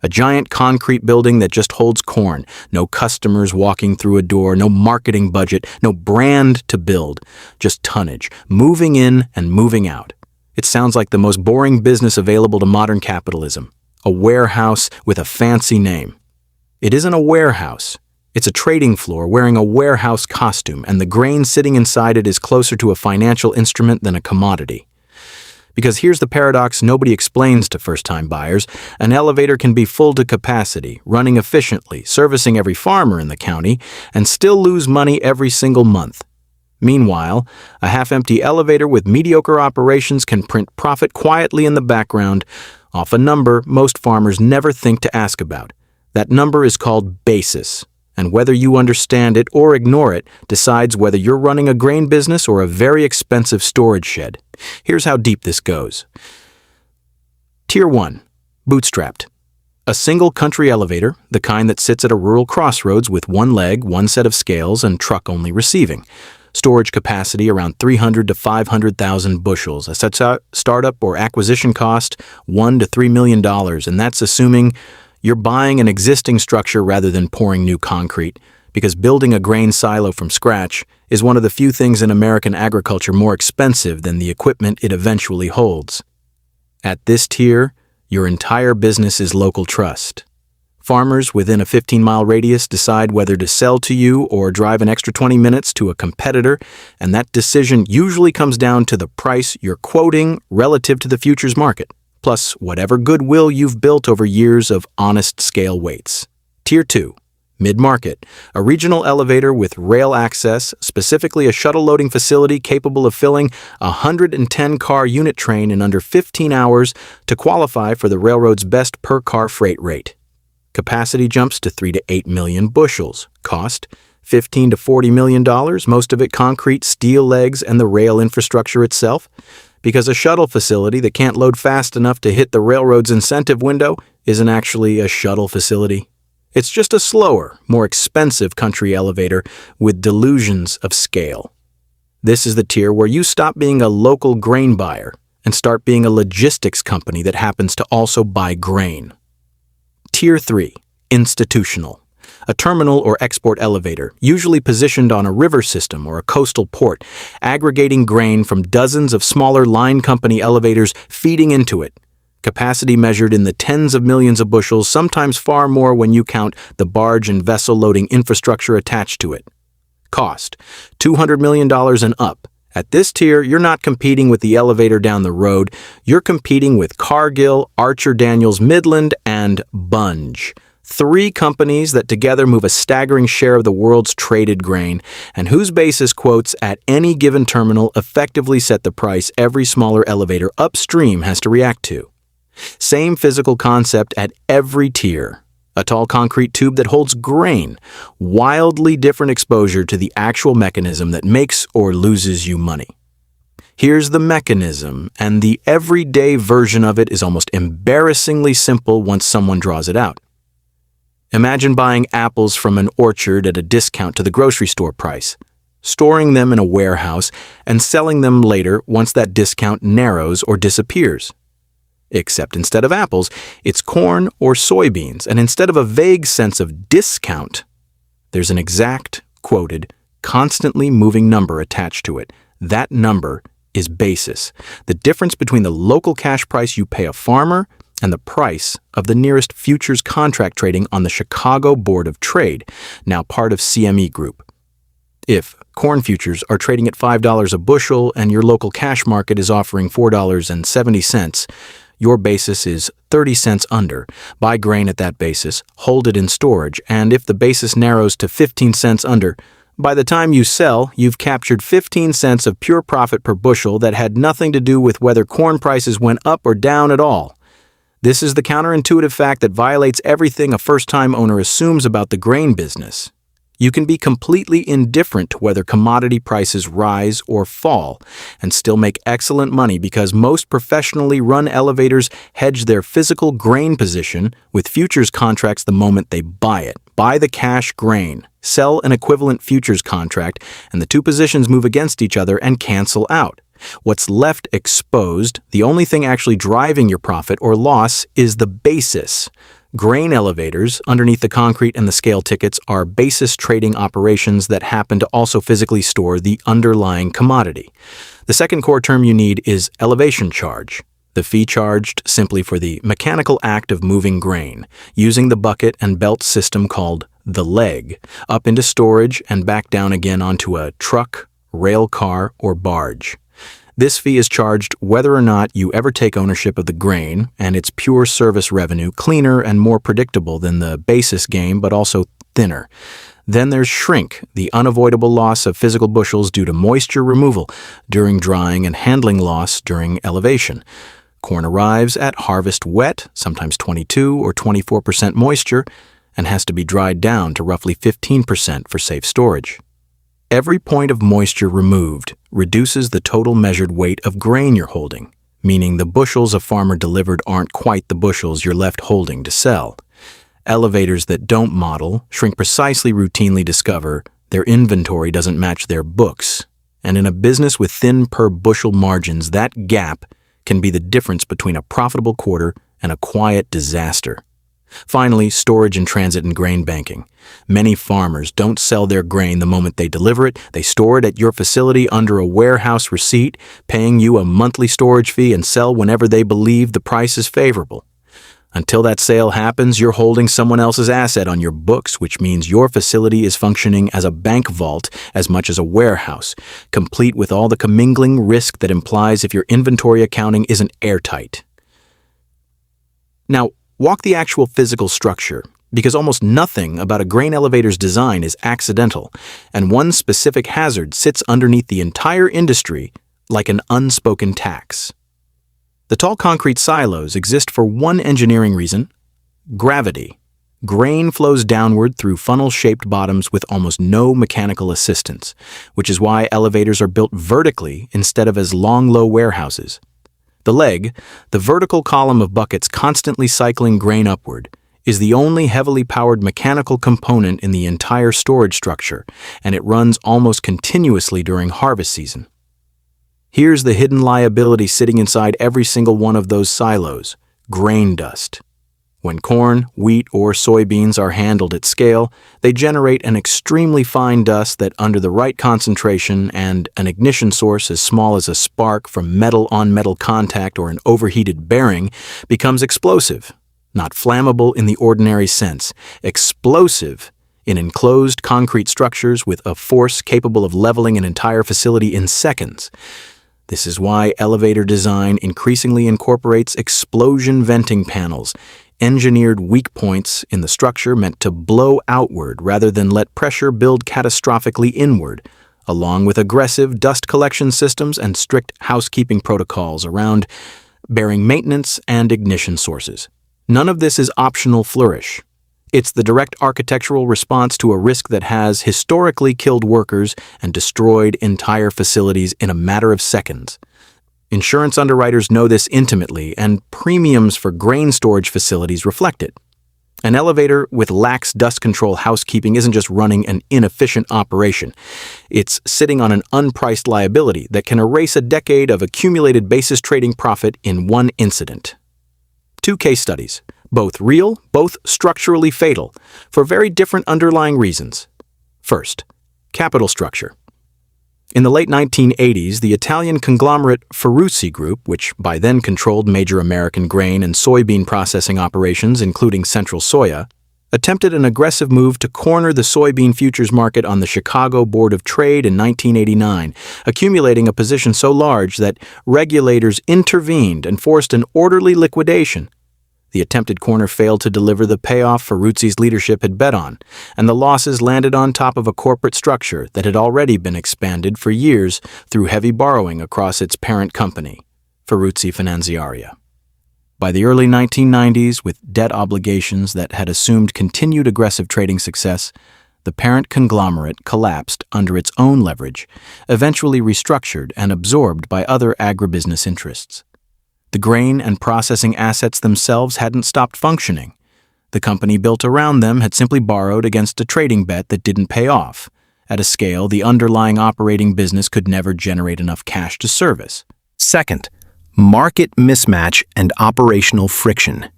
A giant concrete building that just holds corn. No customers walking through a door, no marketing budget, no brand to build. Just tonnage, moving in and moving out. It sounds like the most boring business available to modern capitalism. A warehouse with a fancy name. It isn't a warehouse. It's a trading floor wearing a warehouse costume, and the grain sitting inside it is closer to a financial instrument than a commodity. Because here's the paradox nobody explains to first-time buyers. An elevator can be full to capacity, running efficiently, servicing every farmer in the county, and still lose money every single month. Meanwhile, a half-empty elevator with mediocre operations can print profit quietly in the background, off a number most farmers never think to ask about. That number is called basis. And whether you understand it or ignore it decides whether you're running a grain business or a very expensive storage shed. Here's how deep this goes. Tier 1. Bootstrapped. A single country elevator, the kind that sits at a rural crossroads with one leg, one set of scales, and truck-only receiving. Storage capacity around 300 to 500,000 bushels. A startup or acquisition cost $1 to $3 million, and that's assuming you're buying an existing structure rather than pouring new concrete, because building a grain silo from scratch is one of the few things in American agriculture more expensive than the equipment it eventually holds. At this tier, your entire business is local trust. Farmers within a 15-mile radius decide whether to sell to you or drive an extra 20 minutes to a competitor, and that decision usually comes down to the price you're quoting relative to the futures market, plus whatever goodwill you've built over years of honest scale weights. Tier 2. Mid-market. A regional elevator with rail access, specifically a shuttle loading facility capable of filling a 110-car unit train in under 15 hours to qualify for the railroad's best per-car freight rate. Capacity jumps to 3 to 8 million bushels. Cost, $15 to $40 million, most of it concrete, steel legs, and the rail infrastructure itself. Because a shuttle facility that can't load fast enough to hit the railroad's incentive window isn't actually a shuttle facility. It's just a slower, more expensive country elevator with delusions of scale. This is the tier where you stop being a local grain buyer and start being a logistics company that happens to also buy grain. Tier 3. Institutional. A terminal or export elevator, usually positioned on a river system or a coastal port, aggregating grain from dozens of smaller line company elevators feeding into it. Capacity measured in the tens of millions of bushels, sometimes far more when you count the barge and vessel loading infrastructure attached to it. Cost, $200 million and up. At this tier, you're not competing with the elevator down the road. You're competing with Cargill, Archer Daniels Midland, and Bunge. 3 companies that together move a staggering share of the world's traded grain, and whose basis quotes at any given terminal effectively set the price every smaller elevator upstream has to react to. Same physical concept at every tier. A tall concrete tube that holds grain. Wildly different exposure to the actual mechanism that makes or loses you money. Here's the mechanism, and the everyday version of it is almost embarrassingly simple once someone draws it out. Imagine buying apples from an orchard at a discount to the grocery store price, storing them in a warehouse, and selling them later once that discount narrows or disappears. Except instead of apples, it's corn or soybeans, and instead of a vague sense of discount, there's an exact, quoted, constantly moving number attached to it. That number is basis, the difference between the local cash price you pay a farmer and the price of the nearest futures contract trading on the Chicago Board of Trade, now part of CME Group. If corn futures are trading at $5 a bushel and your local cash market is offering $4.70, your basis is 30 cents under. Buy grain at that basis, hold it in storage, and if the basis narrows to 15 cents under, by the time you sell, you've captured 15 cents of pure profit per bushel that had nothing to do with whether corn prices went up or down at all. This is the counterintuitive fact that violates everything a first-time owner assumes about the grain business. You can be completely indifferent to whether commodity prices rise or fall and still make excellent money because most professionally run elevators hedge their physical grain position with futures contracts the moment they buy it. Buy the cash grain, sell an equivalent futures contract, and the two positions move against each other and cancel out. What's left exposed, the only thing actually driving your profit or loss, is the basis. Grain elevators, underneath the concrete and the scale tickets, are basis trading operations that happen to also physically store the underlying commodity. The second core term you need is elevation charge, the fee charged simply for the mechanical act of moving grain, using the bucket and belt system called the leg, up into storage and back down again onto a truck, rail car, or barge. This fee is charged whether or not you ever take ownership of the grain, and it's pure service revenue, cleaner and more predictable than the basis game, but also thinner. Then there's shrink, the unavoidable loss of physical bushels due to moisture removal during drying and handling loss during elevation. Corn arrives at harvest wet, sometimes 22 or 24% moisture, and has to be dried down to roughly 15% for safe storage. Every point of moisture removed reduces the total measured weight of grain you're holding, meaning the bushels a farmer delivered aren't quite the bushels you're left holding to sell. Elevators that don't model shrink precisely routinely discover their inventory doesn't match their books, and in a business with thin per bushel margins, that gap can be the difference between a profitable quarter and a quiet disaster. Finally, storage and transit and grain banking. Many farmers don't sell their grain the moment they deliver it. They store it at your facility under a warehouse receipt, paying you a monthly storage fee and sell whenever they believe the price is favorable. Until that sale happens, you're holding someone else's asset on your books, which means your facility is functioning as a bank vault as much as a warehouse, complete with all the commingling risk that implies if your inventory accounting isn't airtight. Now, walk the actual physical structure, because almost nothing about a grain elevator's design is accidental, and one specific hazard sits underneath the entire industry like an unspoken tax. The tall concrete silos exist for one engineering reason: gravity. Grain flows downward through funnel-shaped bottoms with almost no mechanical assistance, which is why elevators are built vertically instead of as long, low warehouses. The leg, the vertical column of buckets constantly cycling grain upward, is the only heavily powered mechanical component in the entire storage structure, and it runs almost continuously during harvest season. Here's the hidden liability sitting inside every single one of those silos: grain dust. When corn, wheat, or soybeans are handled at scale, they generate an extremely fine dust that, under the right concentration and an ignition source as small as a spark from metal-on-metal contact or an overheated bearing, becomes explosive. Not flammable in the ordinary sense, explosive in enclosed concrete structures with a force capable of leveling an entire facility in seconds. This is why elevator design increasingly incorporates explosion venting panels, engineered weak points in the structure meant to blow outward rather than let pressure build catastrophically inward, along with aggressive dust collection systems and strict housekeeping protocols around bearing maintenance and ignition sources. None of this is optional flourish. It's the direct architectural response to a risk that has historically killed workers and destroyed entire facilities in a matter of seconds. Insurance underwriters know this intimately, and premiums for grain storage facilities reflect it. An elevator with lax dust control housekeeping isn't just running an inefficient operation. It's sitting on an unpriced liability that can erase a decade of accumulated basis trading profit in one incident. 2 case studies, both real, both structurally fatal, for very different underlying reasons. First, capital structure. In the late 1980s, the Italian conglomerate Ferruzzi Group, which by then controlled major American grain and soybean processing operations, including Central Soya, attempted an aggressive move to corner the soybean futures market on the Chicago Board of Trade in 1989, accumulating a position so large that regulators intervened and forced an orderly liquidation. The attempted corner failed to deliver the payoff Ferruzzi's leadership had bet on, and the losses landed on top of a corporate structure that had already been expanded for years through heavy borrowing across its parent company, Ferruzzi Finanziaria. By the early 1990s, with debt obligations that had assumed continued aggressive trading success, the parent conglomerate collapsed under its own leverage, eventually restructured and absorbed by other agribusiness interests. The grain and processing assets themselves hadn't stopped functioning. The company built around them had simply borrowed against a trading bet that didn't pay off, at a scale the underlying operating business could never generate enough cash to service. Second, market mismatch and operational friction.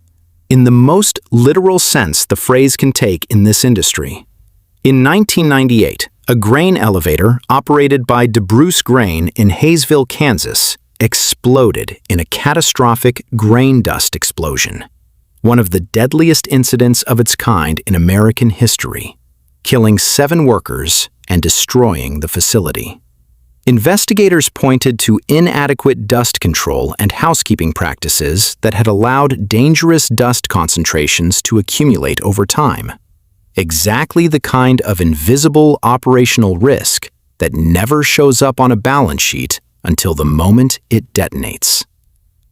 in the most literal sense the phrase can take in this industry. In 1998, a grain elevator operated by DeBruce Grain in Hayesville, Kansas, exploded in a catastrophic grain dust explosion, one of the deadliest incidents of its kind in American history, killing 7 workers and destroying the facility. Investigators pointed to inadequate dust control and housekeeping practices that had allowed dangerous dust concentrations to accumulate over time. Exactly the kind of invisible operational risk that never shows up on a balance sheet until the moment it detonates.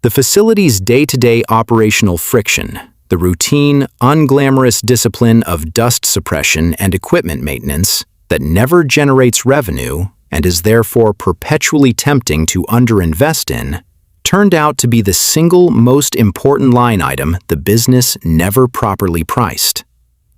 The facility's day-to-day operational friction, the routine, unglamorous discipline of dust suppression and equipment maintenance that never generates revenue and is therefore perpetually tempting to underinvest in, turned out to be the single most important line item the business never properly priced.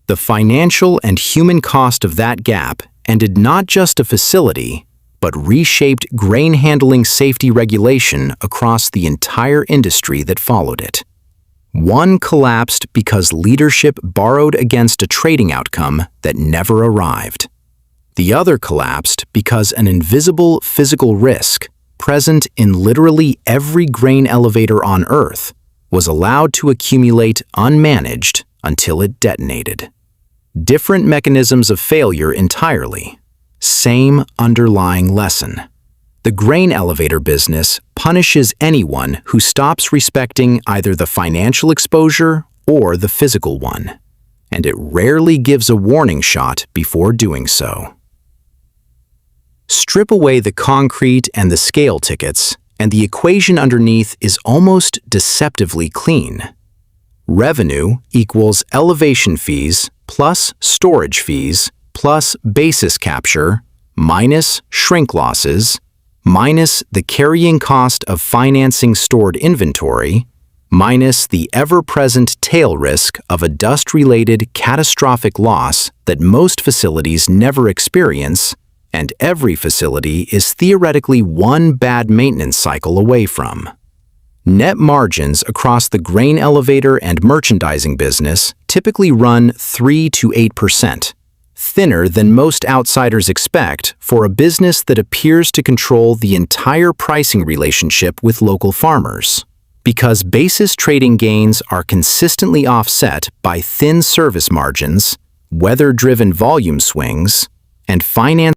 The financial and human cost of that gap ended not just a facility, but reshaped grain handling safety regulation across the entire industry that followed it. One collapsed because leadership borrowed against a trading outcome that never arrived. The other collapsed because an invisible physical risk, present in literally every grain elevator on Earth, was allowed to accumulate unmanaged until it detonated. Different mechanisms of failure entirely. Same underlying lesson. The grain elevator business punishes anyone who stops respecting either the financial exposure or the physical one, and it rarely gives a warning shot before doing so. Strip away the concrete and the scale tickets, and the equation underneath is almost deceptively clean. Revenue equals elevation fees plus storage fees plus basis capture minus shrink losses minus the carrying cost of financing stored inventory minus the ever-present tail risk of a dust-related catastrophic loss that most facilities never experience, and every facility is theoretically one bad maintenance cycle away from. Net margins across the grain elevator and merchandising business typically run 3 to 8%, thinner than most outsiders expect for a business that appears to control the entire pricing relationship with local farmers. Because basis trading gains are consistently offset by thin service margins, weather-driven volume swings, and finance